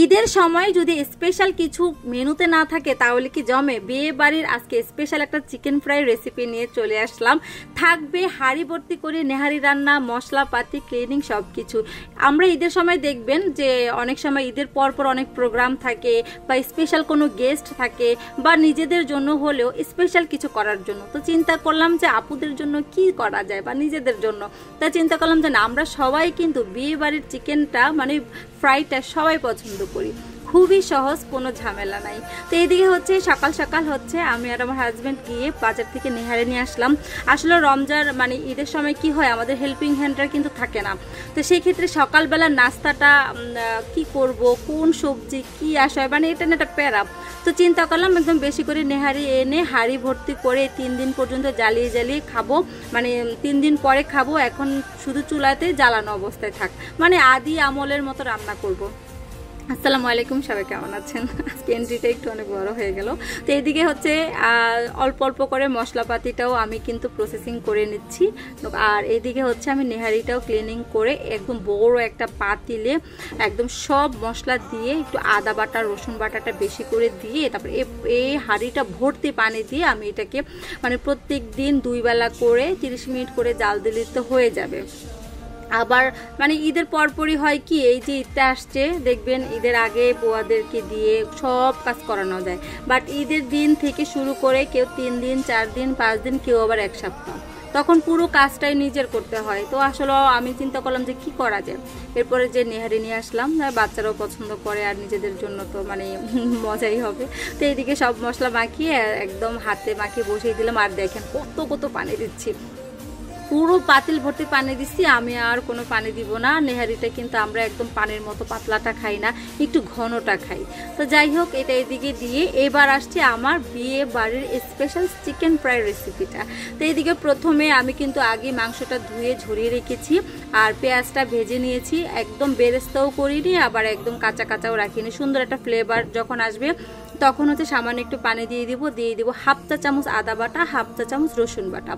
ঈদের সময় যদি স্পেশাল কিছু মেনুতে না থাকে তাহলে কি জমে। বিয়ে বাড়ির আজকে স্পেশাল একটা চিকেন ফ্রাই রেসিপি নিয়ে চলে আসলাম। থাকবে হাঁড়ি ভর্তি করে নেহারি রান্না, মশলাপাতি, ক্লিনিং সব কিছু। আমরা ঈদের সময় দেখবেন যে অনেক সময় ঈদের পরপর অনেক প্রোগ্রাম থাকে বা স্পেশাল কোনো গেস্ট থাকে বা নিজেদের জন্য হলেও স্পেশাল কিছু করার জন্য। তো চিন্তা করলাম যে আপুদের জন্য কি করা যায় বা নিজেদের জন্য। তা চিন্তা করলাম যে না, আমরা সবাই কিন্তু বিয়ে বাড়ির চিকেনটা মানে ফ্রাইটা সবাই পছন্দ করি, খুবই সহজ, কোনো ঝামেলা নাই। তো এইদিকে হচ্ছে সকাল সকাল হচ্ছে আমি আর আমার হাজব্যান্ড গিয়ে বাজার থেকে নেহারে নিয়ে আসলাম। আসলে রমজান মানে ঈদের সময় কি হয়, আমাদের হেল্পিং হ্যান্ডরা কিন্তু থাকে না। তো সেই ক্ষেত্রে সকালবেলা নাস্তাটা কি করব, কোন সবজি কি আসায়, মানে এটা না একটা প্যারা। তো চিন্তা করলাম একদম বেশি করে নেহারি এনে হাঁড়ি ভর্তি করে 3 দিন পর্যন্ত জ্বালিয়ে জ্বালিয়ে খাবো, মানে 3 দিন পরে খাবো। এখন শুধু চুলাতে জ্বালানো অবস্থায় থাক, মানে আদি আমলের মতো রান্না করব। আসসালামু আলাইকুম, সবাই কেমন আছেন? আজকে এন্ট্রিটা একটু অনেক বড় হয়ে গেল। তো এইদিকে হচ্ছে অল্প অল্প করে মশলাপাতিটাও আমি কিন্তু প্রসেসিং করে নিচ্ছি। আর এইদিকে হচ্ছে আমি নেহারিটাও ক্লিনিং করে একদম বড় একটা পাতিলে একদম সব মশলা দিয়ে একটু আদা বাটা, রসুন বাটাটা বেশি করে দিয়ে তারপরে এই হাঁড়িটা ভর্তি পানি দিয়ে আমি এটাকে মানে প্রত্যেক দিন 2 বেলা করে 30 মিনিট করে জাল দিলে তো হয়ে যাবে। আবার মানে ঈদের পরপরই হয় কি, এই যে ঈদটা আসছে দেখবেন ঈদের আগে বুয়াদেরকে দিয়ে সব কাজ করানো যায়, বাট ঈদের দিন থেকে শুরু করে কেউ 3 দিন 4 দিন 5 দিন, কেউ আবার 1 সপ্তাহ, তখন পুরো কাজটাই নিজের করতে হয়। তো আসলে আমি চিন্তা করলাম যে কি করা যায়। এরপরে যে নেহারি নিয়ে আসলাম, বাচ্চারাও পছন্দ করে আর নিজেদের জন্য তো মানে মজাই হবে। তো এইদিকে সব মশলা মাখিয়ে একদম হাতে মাখিয়ে বসিয়ে দিলাম। আর দেখেন কত কত পানি দিচ্ছি, পুরো পাতিল ভর্তি পানি দিচ্ছি। আমি আর কোনো পানি দিব না। নেহারিটা কিন্তু আমরা একদম পানির মতো পাতলাটা খাই না, একটু ঘনটা খাই। তো যাই হোক, এটা এদিকে দিয়ে এবার আসছে আমার বিয়ে বাড়ির স্পেশাল চিকেন ফ্রাই রেসিপিটা। তো এইদিকে প্রথমে আমি কিন্তু আগে মাংসটা ধুয়ে ঝরিয়ে রেখেছি আর পেঁয়াজটা ভেজে নিয়েছি। একদম বেরেস্তাও করিনি, আবার একদম কাঁচা কাঁচাও রাখিনি। সুন্দর একটা ফ্লেভার যখন আসবে তখন হচ্ছে সামান্য একটু পানি দিয়ে দিব 1/2 চা চামচ আদা বাটা, 1/2 চা চামচ রসুন বাটা।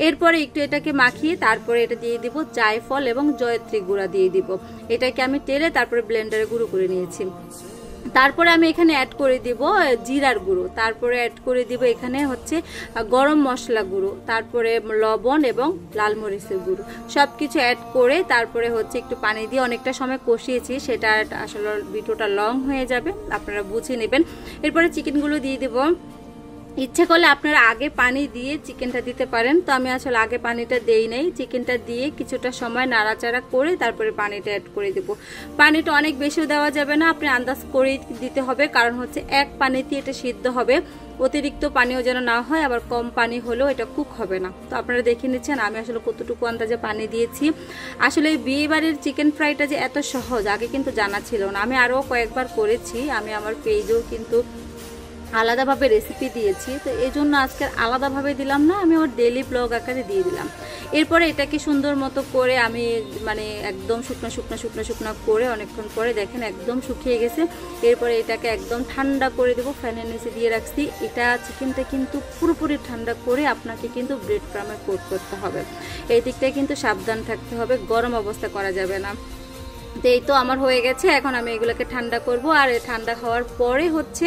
এরপরে একটু এটাকে মাখিয়ে তারপরে এটা দিয়ে দিব জায়ফল এবং জয়ত্রী গুঁড়া দিয়ে দিব। এটাকে আমি তেলে তারপরে ব্লেন্ডারে গুঁড়ো করে নিয়েছি। তারপরে আমি এখানে অ্যাড করে দিব জিরার গুঁড়ো, তারপরে অ্যাড করে দিব এখানে হচ্ছে গরম মশলা গুঁড়ো, তারপরে লবণ এবং লাল মরিচের গুঁড়ো, সব কিছু অ্যাড করে তারপরে হচ্ছে একটু পানি দিয়ে অনেকটা সময় কষিয়েছি। সেটা আসলে ভিডিওটা লং হয়ে যাবে, আপনারা বুঝে নেবেন। এরপরে চিকেনগুলো দিয়ে দেব। ইচ্ছে করলে আপনারা আগে পানি দিয়ে চিকেনটা দিতে পারেন। তো আমি আসলে আগে পানিটা দেই নাই, চিকেনটা দিয়ে কিছুটা সময় নাড়াচাড়া করে তারপরে পানিটা অ্যাড করে দেব। পানিটা অনেক বেশিও দেওয়া যাবে না, আপনি আন্দাজ করে দিতে হবে, কারণ হচ্ছে এক পানিতে এটা সিদ্ধ হবে। অতিরিক্ত পানিও যেন না হয়, আবার কম পানি হলেও এটা কুক হবে না। তো আপনারা দেখে নিচ্ছেন আমি আসলে কতটুকু আন্দাজে পানি দিয়েছি। আসলে বিয়ে বাড়ির চিকেন ফ্রাইটা যে এত সহজ আগে কিন্তু জানা ছিল না। আমি আরও কয়েকবার করেছি, আমি আমার পেজেও কিন্তু আলাদাভাবে রেসিপি দিয়েছি। তো এই জন্য আজকে আলাদাভাবে দিলাম না, আমি আমার ডেলি ব্লগ আকারে দিয়ে দিলাম। এরপরে এটাকে সুন্দর মতো করে আমি মানে একদম শুকনো শুকনো শুকনো শুকনো করে অনেকক্ষণ পরে দেখেন একদম শুকিয়ে গেছে। এরপরে এটাকে একদম ঠান্ডা করে দেবো, ফ্যানের নিচে দিয়ে রাখছি। এটা চিকেনটা কিন্তু পুরোপুরি ঠান্ডা করে আপনাকে কিন্তু ব্রেড ক্রামে কোট করতে হবে। এই দিকটায় কিন্তু সাবধান থাকতে হবে, গরম অবস্থা করা যাবে না। তো এই তো আমার হয়ে গেছে, এখন আমি এগুলোকে ঠান্ডা করব। আর ঠান্ডা হওয়ার পরে হচ্ছে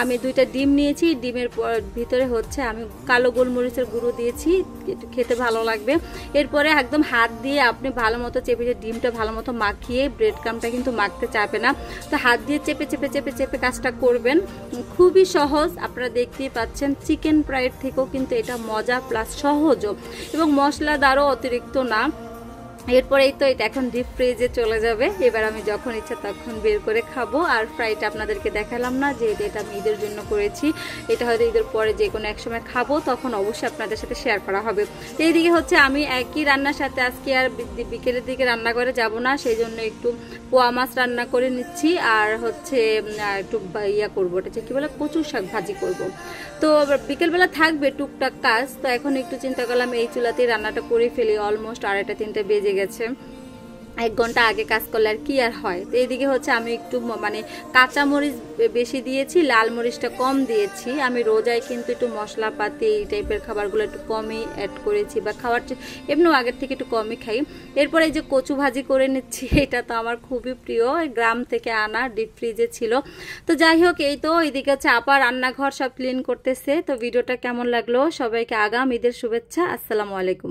আমি 2টা ডিম নিয়েছি, ডিমের ভিতরে হচ্ছে আমি কালো গোলমরিচের গুঁড়ো দিয়েছি, খেতে ভালো লাগবে। এরপরে একদম হাত দিয়ে আপনি ভালো মতো চেপে ডিমটা ভালো মতো মাখিয়ে, ব্রেড ক্রামটা কিন্তু মাখতে চাপে না, তো হাত দিয়ে চেপে চেপে চেপে চেপে কাজটা করবেন। খুবই সহজ, আপনারা দেখতেই পাচ্ছেন। চিকেন ফ্রাইয়ের থেকেও কিন্তু এটা মজা প্লাস সহজও এবং মশলাদারও অতিরিক্ত না। এরপরেই তো এটা এখন ডিপ ফ্রিজে চলে যাবে। এবার আমি যখন ইচ্ছা তখন বের করে খাবো। আর ফ্রাইটা আপনাদেরকে দেখালাম না, যে এটা আমি ঈদের জন্য করেছি। এটা হয়তো ঈদের পরে যে কোনো এক সময় খাবো, তখন অবশ্যই আপনাদের সাথে শেয়ার করা হবে। তো এইদিকে হচ্ছে আমি একই রান্নার সাথে আজকে আর বিকেলের দিকে রান্না করে যাব না, সেই জন্য একটু পোয়া মাছ রান্না করে নিচ্ছি। আর হচ্ছে একটু ইয়া করবো, এটা হচ্ছে কী বলে, কচুর শাক ভাজি করব। তো বিকেলবেলা থাকবে টুকটাক কাজ। তো এখন একটু চিন্তা করলাম এই চুলাতেই রান্নাটা করে ফেলি। অলমোস্ট 2:30-3টা বেজে গেছে। 1 ঘন্টা আগে কাজ করলে আর কি আর হয়। তো এইদিকে হচ্ছে আমি একটু মানে কাঁচামরিচ বেশি দিয়েছি, লাল মরিচটা কম দিয়েছি। আমি রোজায় কিন্তু একটু মশলাপাতি এই টাইপের খাবারগুলো একটু কমই অ্যাড করেছি, বা খাবার এমনিও আগের থেকে একটু কমই খাই। এরপরে এই যে কচু ভাজি করে নিচ্ছি, এটা তো আমার খুবই প্রিয়, গ্রাম থেকে আনা, ডিপ ফ্রিজে ছিল। তো যাই হোক, এই তো এইদিকে হচ্ছে আপা রান্নাঘর সব ক্লিন করতেছে। তো ভিডিওটা কেমন লাগলো, সবাইকে আগাম ঈদের শুভেচ্ছা। আসসালামু আলাইকুম।